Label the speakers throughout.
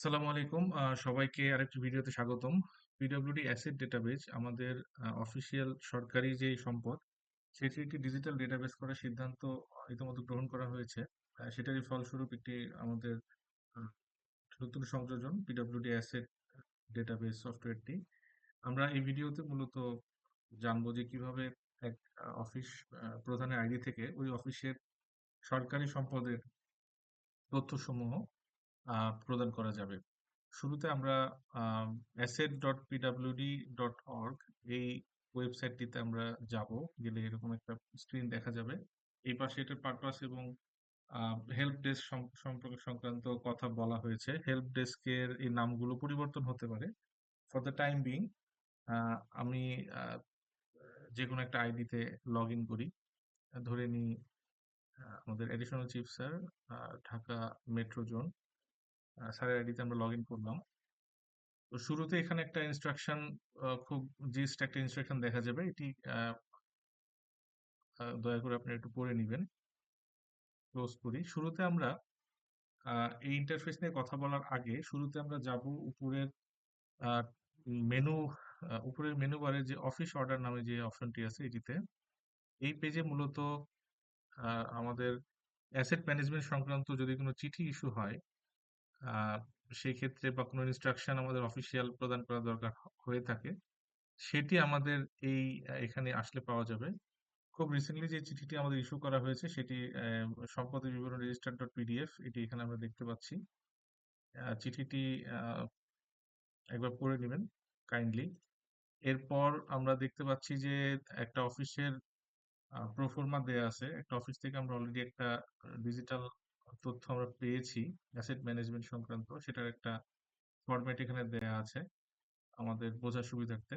Speaker 1: আসসালামু আলাইকুম। সবাইকে আরেকটি ভিডিওতে স্বাগতম। পিডব্লিউডি অ্যাসেট ডেটাবেজ আমাদের অফিসিয়াল সরকারি যেই সম্পদ, সেটি একটি ডিজিটাল ডেটাবেজ করার সিদ্ধান্ত ইতিমধ্যে গ্রহণ করা হয়েছে। সেটারই ফলস্বরূপ একটি আমাদের আ নতুন সংযোজন পিডব্লিউডি অ্যাসেট ডেটাবেজ সফটওয়্যারটি। আমরা এই ভিডিওতে মূলত জানবো যে কিভাবে এক অফিস প্রধানের আইডি থেকে ওই অফিসের সরকারি সম্পদের তথ্যসমূহ প্রদান করা যাবে। শুরুতে আমরা asset.pwd.org এই ওয়েবসাইটটিতে আমরা যাব। গেলে এরকম একটা স্ক্রিন দেখা যাবে। এই পাশে এটার পারপাস এবং হেল্প ডেস্ক সম্পর্কে সংক্রান্ত কথা বলা হয়েছে। হেল্প ডেস্কের এই নামগুলো পরিবর্তন হতে পারে। ফর দ্য টাইম বিং আমি যে কোনো একটা আইডিতে লগ ইন করি। ধরে নিই আমাদের additional chief sir, Dhaka metro zone. স্যারের আইডিতে আমরা লগ ইন করলাম। তো শুরুতে এখানে একটা ইনস্ট্রাকশন, খুব জিস্ট একটা ইনস্ট্রাকশন দেখা যাবে। এটি দয়া করে আপনি একটু পড়ে নিবেন। ক্লোজ করি। শুরুতে আমরা এই ইন্টারফেস নিয়ে কথা বলার আগে শুরুতে আমরা যাব উপরের আহ, মেনু উপরের মেনু বারে যে অফিস অর্ডার নামে যে অপশনটি আছে এটিতে। এই পেজে মূলত আমাদের অ্যাসেট ম্যানেজমেন্ট সংক্রান্ত যদি কোনো চিঠি ইস্যু হয়, আহ, সেই ক্ষেত্রে বা কোনো ইনস্ট্রাকশন আমাদের অফিসিয়াল প্রদান করা দরকার হয়ে থাকে, সেটি আমাদের এই এখানে আসলে পাওয়া যাবে। খুব রিসেন্টলি যে চিঠিটি আমাদের ইস্যু করা হয়েছে সেটি সম্পদের বিবরণ রেজিস্টার ডট পিডিএফ, এটি এখানে আমরা দেখতে পাচ্ছি। চিঠিটি আহ, একবার পড়ে নেবেন কাইন্ডলি। এরপর আমরা দেখতে পাচ্ছি যে একটা অফিসের প্রোফর্মা দেয়া আছে। একটা অফিস থেকে আমরা অলরেডি একটা ডিজিটাল তথ্য আমরা পেয়েছি অ্যাসেট ম্যানেজমেন্ট সংক্রান্ত, সেটার একটা ফরম্যাট এখানে দেয়া আছে আমাদের বোঝার সুবিধার্থে।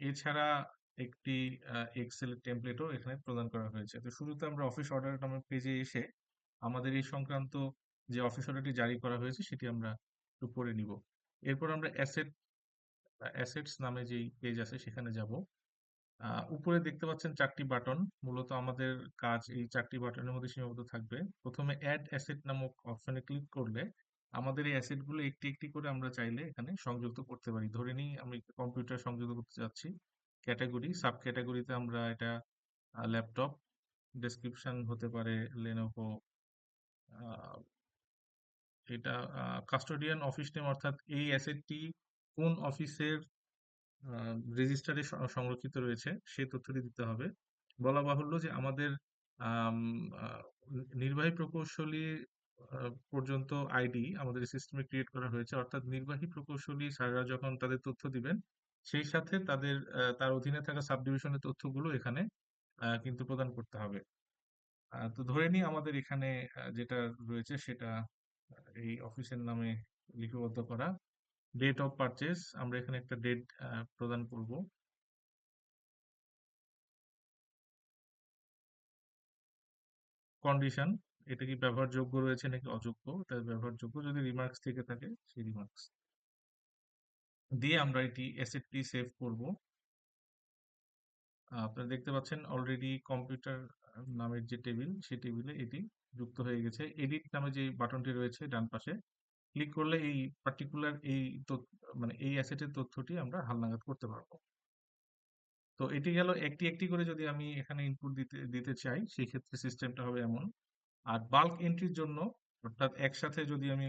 Speaker 1: এছাড়া একটি এক্সেল টেমপ্লেটও এখানে প্রদান করা হয়েছে। তো শুরুতে আমরা অফিস অর্ডার নামের পেজে এসে আমাদের এই সংক্রান্ত যে অফিস অর্ডারটি জারি করা হয়েছে সেটি আমরা একটু পড়ে নিব। এরপর আমরা অ্যাসেটস নামে যেই পেজ আছে সেখানে যাব। উপরে দেখতে পাচ্ছেন 4টি বাটন। মূলত আমাদের কাজ এই 4টি বাটনের মধ্যে সীমাবদ্ধ থাকবে। প্রথমে অ্যাড অ্যাসেট নামক অপশনে ক্লিক করলে আমাদের এই অ্যাসেটগুলো একটি একটি করে আমরা চাইলে এখানে সংযুক্ত করতে পারি। ধরে নিই আমি কম্পিউটার সংযুক্ত করতে যাচ্ছি। ক্যাটাগরি, সাব ক্যাটাগরিতে আমরা এটা ল্যাপটপ, ডেসক্রিপশন হতে পারে লেনোভো, এটা কাস্টোডিয়ান অফিস নেম, অর্থাৎ এই অ্যাসেটটি কোন অফিসের রেজিস্টারে সংরক্ষিত রয়েছে সেই তথ্যটি দিতে হবে। বলা বাহুল্য যে আমাদের আম, আহ, নির্বাহী প্রকৌশলী পর্যন্ত আইডি আমাদের সিস্টেমে ক্রিয়েট করা হয়েছে, অর্থাৎ নির্বাহী প্রকৌশলী স্যাররা যখন তাদের তথ্য দিবেন সেই সাথে তাদের তার অধীনে থাকা সাব ডিভিশনের তথ্যগুলো এখানে কিন্তু প্রদান করতে হবে। তো ধরে নিই আমাদের এখানে যেটা রয়েছে সেটা এই অফিসের নামে লিপিবদ্ধ করা। ডেট অফ পারচেজ আমরা এখানে একটা ডেট প্রদান করব। কন্ডিশন, এটা কি ব্যবহারযোগ্য রয়েছে নাকি অযোগ্য, এটা ব্যবহারযোগ্য যদি রিমার্কস থেকে থাকে সেই রিমার্কস দিয়ে আমরা এটি অ্যাসেটটি সেভ করব। আপনারা দেখতে পাচ্ছেন অলরেডি কম্পিউটার নামের যে টেবিল সেই টেবিলে এটি যুক্ত হয়ে গেছে। এডিট নামে যে বাটনটি রয়েছে ডান পাশে ক্লিক করলে এই পার্টিকুলার এই মানে এই অ্যাসেটের তথ্যটি আমরা হালনাগাদ করতে পারবো। তো এটি গেল একটি একটি করে যদি আমি এখানে ইনপুট দিতে দিতে চাই সেই ক্ষেত্রে সিস্টেমটা হবে এমন। আর বাল্ক এন্ট্রির জন্য, অর্থাৎ একসাথে যদি আমি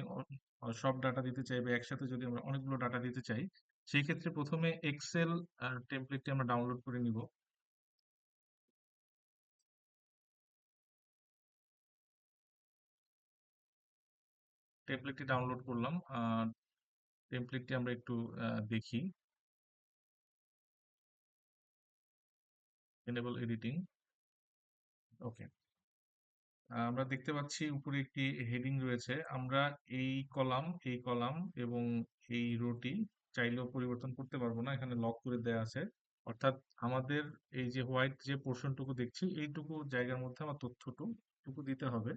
Speaker 1: সব ডাটা দিতে চাই বা একসাথে যদি আমরা অনেকগুলো ডাটা দিতে চাই, সেই ক্ষেত্রে প্রথমে এক্সেল টেমপ্লেটটি আমরা ডাউনলোড করে নিব। টেমপ্লেটটি ডাউনলোড করলাম। টেমপ্লেটটি আমরা একটু দেখি। এনেবল এডিটিং, ওকে। আমরা দেখতে পাচ্ছি উপরে একটি হেডিং রয়েছে। আমরা এই কলাম এবং এই রোটি চাইলেও পরিবর্তন করতে পারবো না, এখানে লক করে দেয়া আছে। অর্থাৎ আমাদের এই যে হোয়াইট যে পোর্শনটুকু দেখছি এইটুকু জায়গার মধ্যে আমার তথ্যটুকু দিতে হবে।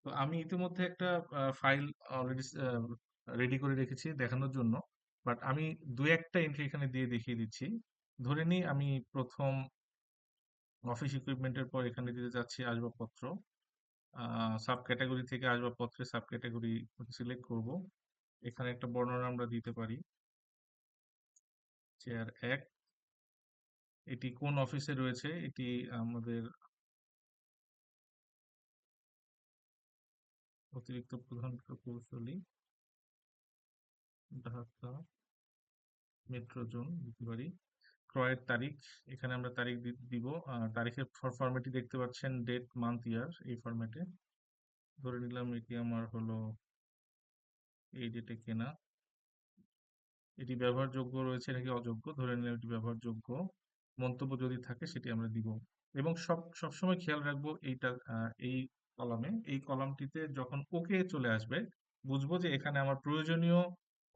Speaker 1: তো আমি ইতিমধ্যে একটা ফাইল অলরেডি রেডি করে রেখেছি দেখানোর জন্য, বাট আমি দু একটা এন্ট্রি এখানে দিয়ে দেখিয়ে দিচ্ছি। ধরে নিই আমি প্রথম অফিস ইকুইপমেন্টের পর এখানে দিতে যাচ্ছি আসবাবপত্র। সাব ক্যাটাগরি থেকে আসবাবপত্রের সাব ক্যাটাগরি সিলেক্ট করব। এখানে একটা বর্ণনা আমরা দিতে পারি। চেয়ার 1, এটি কোন অফিসে রয়েছে? এটি আমাদের অতিরিক্ত প্রধান প্রকৌশলী, ঢাকা মেট্রো জোন দিতে পারি। ক্রয়ের তারিখ, এখানে আমরা তারিখ দিব। তারিখের ফরম্যাটটি দেখতে পাচ্ছেন, ডেট, মান্থ, ইয়ার, এই ফরম্যাটে। ধরে নিলাম এটি আমার হলো এই ডেটে কেনা। এটি ব্যবহারযোগ্য রয়েছে নাকি অযোগ্য, ধরে নিলাম এটি ব্যবহারযোগ্য। মন্তব্য যদি থাকে সেটি আমরা দিব। এবং সবসময় খেয়াল রাখবো এইটা, এই কলামটিতে যখন ওকে চলে আসবে, বুঝবো যে এখানে আমার প্রয়োজনীয়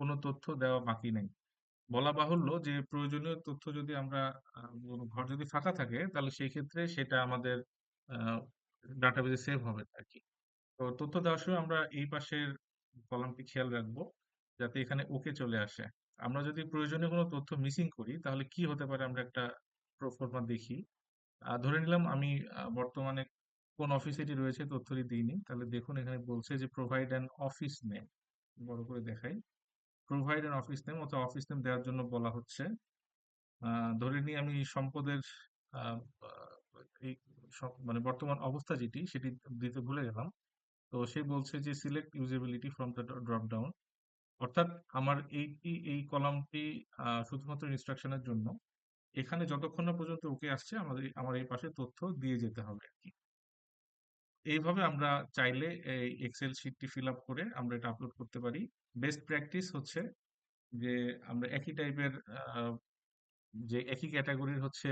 Speaker 1: কোনো তথ্য দেওয়া বাকি নেই। বলা বাহুল্য যে প্রয়োজনীয় তথ্য যদি আমরা কোনো ঘর যদি ফাঁকা থাকে, তাহলে সেই ক্ষেত্রে সেটা আমাদের ডাটাবেজে সেভ হবে আর কি। তো তথ্য দেওয়ার সময় আমরা এই পাশের কলামটি খেয়াল রাখবো, যাতে এখানে ওকে চলে আসে। আমরা যদি প্রয়োজনীয় কোনো তথ্য মিসিং করি, তাহলে কি হতে পারে আমরা একটা প্রোফর্মা দেখি। ধরে নিলাম আমি বর্তমানে কোন অফিসে এটি রয়েছে তথ্যটি দিইনি, তাহলে দেখুন এখানে বলছে যে প্রোভাইড অ্যান অফিস নেম। বড় করে দেখাই, প্রোভাইড অ্যান অফিস নেম অথবা অফিস নেম দেওয়ার জন্য বলা হচ্ছে। ধরে নিই আমি সম্পদের আহ, আহ, এই মানে বর্তমান অবস্থা যেটি সেটি দিতে ভুলে গেলাম। তো সে বলছে যে select usability from the drop down. অর্থাৎ আমার এই কলামটি শুধুমাত্র ইনস্ট্রাকশনের জন্য। এখানে যতক্ষণ না পর্যন্ত ওকে আসছে, আমার এই পাশে তথ্য দিয়ে যেতে হবে আর কি। এইভাবে আমরা চাইলে এই এক্সেল শিটটি ফিল আপ করে আমরা এটা আপলোড করতে পারি। বেস্ট প্র্যাকটিস হচ্ছে যে আমরা একই টাইপের, যে একই ক্যাটাগরির হচ্ছে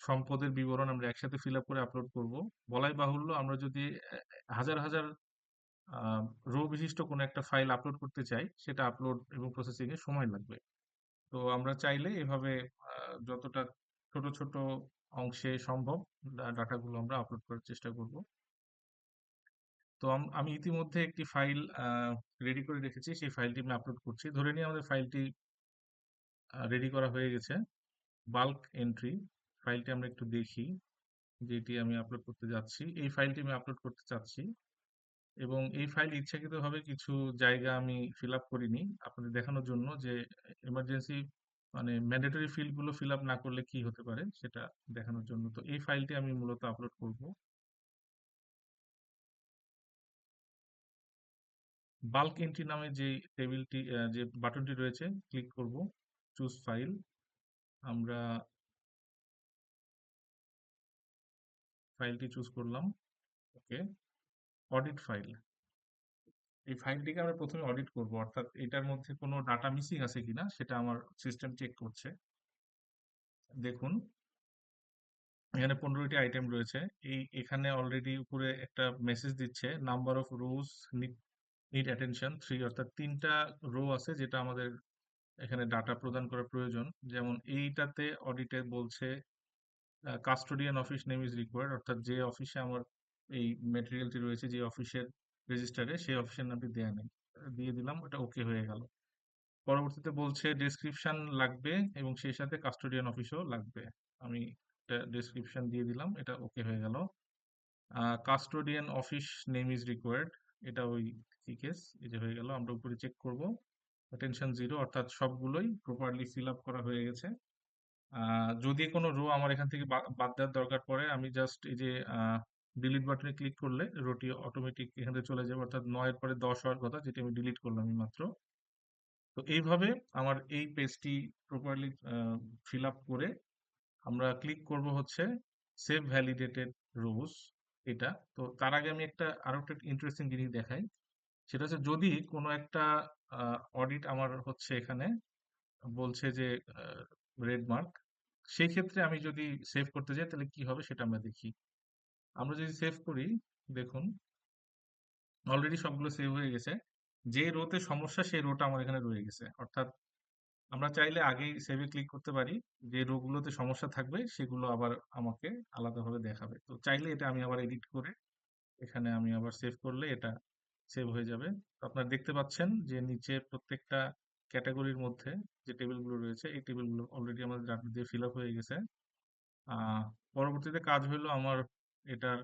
Speaker 1: সম্পদের বিবরণ আমরা একসাথে ফিল আপ করে আপলোড করব। বলাই বাহুল্য, আমরা যদি হাজার হাজার রো বিশিষ্ট কোনো একটা ফাইল আপলোড করতে চাই, সেটা আপলোড এবং প্রসেসিং এ সময় লাগবে। তো আমরা চাইলে এভাবে যতটা ছোট ছোট অংশে সম্ভব ডাটাগুলো আমরা আপলোড করার চেষ্টা করব। তো আমি ইতিমধ্যে একটি ফাইল রেডি করে রেখেছি, সেই ফাইলটি আমি আপলোড করছি। ধরে নিই আমাদের ফাইলটি রেডি করা হয়ে গেছে। বাল্ক এন্ট্রি ফাইলটি আমরা একটু দেখি, যেটি আমি আপলোড করতে যাচ্ছি। এই ফাইলটি আমি আপলোড করতে চাচ্ছি, এবং এই ফাইল ইচ্ছাকৃতভাবে কিছু জায়গা আমি ফিল আপ করিনি আপনাদের দেখানোর জন্য, যে এমার্জেন্সি মানে ম্যান্ডেটরি ফিল্ড গুলো ফিল আপ না করলে কি হতে পারে সেটা দেখানোর জন্য। তো এই ফাইলটি আমি মূলত আপলোড করব। বাল্ক এন্ট্রি নামে যে টেবিলটি, যে বাটনটি রয়েছে, ক্লিক করব, চুজ ফাইল। আমরা ফাইলটি চুজ করলাম। ওকে, অডিট ফাইল। এই ফাইলটিকে আমরা প্রথমে অডিট করব, অর্থাৎ এটার মধ্যে কোনো ডাটা মিসিং আছে কিনা সেটা আমার সিস্টেম চেক করছে। দেখুন এখানে 15টি আইটেম রয়েছে। এখানে অলরেডি উপরে একটা মেসেজ দিচ্ছে, number of rose need attention 3, অর্থাৎ 3টা রো আছে যেটা আমাদের এখানে ডাটা প্রদান করা প্রয়োজন। যেমন এইটাতে অডিটে বলছে custodian office name is required, অর্থাৎ যে অফিসে আমার এই মেটেরিয়ালটি রয়েছে, যে অফিসের রেজিস্টারে, সেই অফিসের নামটি দেয়া নেই। দিয়ে দিলাম, এটা ওকে হয়ে গেল। পরবর্তীতে বলছে ডেসক্রিপশন লাগবে এবং সেই সাথে কাস্টোডিয়ান অফিসও লাগবে। আমি এটা ডেসক্রিপশন দিয়ে দিলাম, এটা ওকে হয়ে গেল। Custodian office name is required, এটা ওই কেস, এই যে হয়ে গেল। আমরা উপরে চেক করব, অ্যাটেনশন 0, অর্থাৎ সবগুলোই প্রপারলি ফিল আপ করা হয়ে গেছে। যদি কোনো রো আমার এখান থেকে বাদ দেওয়ার দরকার পড়ে, আমি জাস্ট এই যে ডিলিট বাটনে ক্লিক করলে রোটি অটোমেটিক এখান থেকে চলে যাবে, অর্থাৎ 9 এর পরে 10 হওয়ার কথা, যেটা আমি ডিলিট করলাম এই মাত্র। তো এইভাবে আমার এই পেজটি প্রপারলি ফিল আপ করে আমরা ক্লিক করব হচ্ছে সেভ ভ্যালিডেটেড রোজ, এটা। তো তার আগে আমি আরো একটা ইন্টারেস্টিং জিনিস দেখাই। সেটা হচ্ছে যদি কোনো একটা অডিট আমার হচ্ছে এখানে বলছে যে রেড মার্ক, সেই ক্ষেত্রে আমি যদি সেভ করতে যাই তাহলে কি হবে সেটা আমরা দেখি। আমরা যদি সেভ করি, দেখুন অলরেডি সবগুলো সেভ হয়ে গেছে। যে রোতে সমস্যা সেই রোটা আমার এখানে রয়ে গেছে, অর্থাৎ আমরা চাইলে আগেই সেভে ক্লিক করতে পারি। যে রো গুলোতে সমস্যা থাকবে সেগুলো আবার আমাকে আলাদাভাবে দেখাবে। তো চাইলে এটা আমি আবার এডিট করে এখানে আমি আবার সেভ করলে এটা সেভ হয়ে যাবে। তো আপনারা দেখতে পাচ্ছেন যে নিচে প্রত্যেকটা ক্যাটাগরির মধ্যে যে টেবিলগুলো রয়েছে, এই টেবিলগুলো অলরেডি আমাদের ডাটা দিয়ে ফিল আপ হয়ে গেছে। আহ পরবর্তীতে কাজ হলো আমার এটার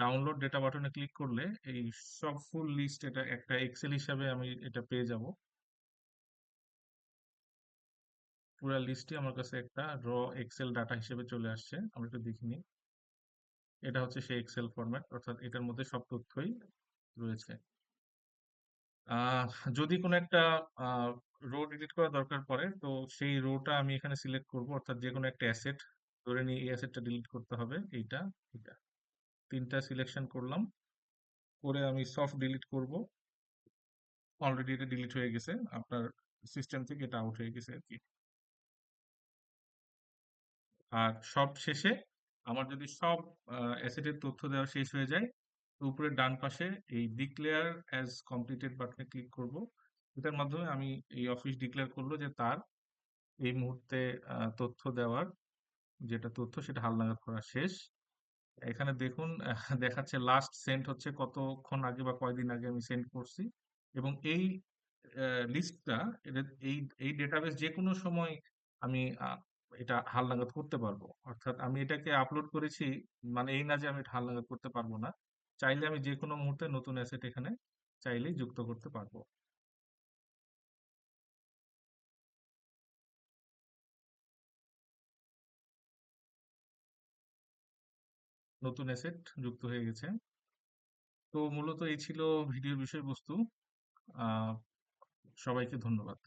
Speaker 1: ডাউনলোড ডেটা বাটনে ক্লিক করলে এই সব ফুল লিস্ট এটা একটা এক্সেল হিসাবে আমি এটা পেয়ে যাব। পুরো লিস্টটি আমার কাছে একটা এক্সেল ডাটা হিসেবে চলে আসছে। আমরা একটু দেখে নিই। এটা হচ্ছে সেই এক্সেল ফরম্যাট, অর্থাৎ এটার মধ্যে সব তথ্যই রয়েছে। আহ, যদি কোনো একটা রো ডিলিট করা দরকার পড়ে, তো সেই রোটা আমি এখানে সিলেক্ট করব, অর্থাৎ যে কোনো একটা অ্যাসেট ধরে নিই, এই অ্যাসেটটা ডিলিট করতে হবে, এইটা এটা তিনটা সিলেকশন করলাম, করে আমি সফট ডিলিট করব। অলরেডি এটা ডিলিট হয়ে গেছে, আপনার সিস্টেম থেকে এটা আউট হয়ে গেছে আর কি। আর সব শেষে আমার যদি সব অ্যাসেটের তথ্য দেওয়া শেষ হয়ে যায়, তো উপরে ডান পাশে এই ডিক্লেয়ার অ্যাজ কমপ্লিটেড বাটনে ক্লিক করব। এটার মাধ্যমে আমি এই অফিস ডিক্লেয়ার করলো যে তার এই মুহূর্তে তথ্য দেওয়ার যেটা তথ্য সেটা হালনাগাদ করা শেষ। এখানে দেখুন দেখাচ্ছে লাস্ট সেন্ড হচ্ছে কতক্ষণ আগে বা কয়দিন আগে আমি সেন্ড করছি, এবং এই লিস্টটা, এই এই ডেটাবেস যে কোনো সময় আমি এটা হালনাগাদ করতে পারবো। অর্থাৎ আমি এটাকে আপলোড করেছি, মানে এই না যে আমি এটা হালনাগাদ করতে পারবো না। চাইলে আমি যে কোনো মুহূর্তে নতুন অ্যাসেট এখানে চাইলেই যুক্ত করতে পারবো। নতুন অ্যাসেট যুক্ত হয়ে গেছে। তো মূলত এই ছিল ভিডিওর বিষয়বস্তু। আহ সবাইকে ধন্যবাদ।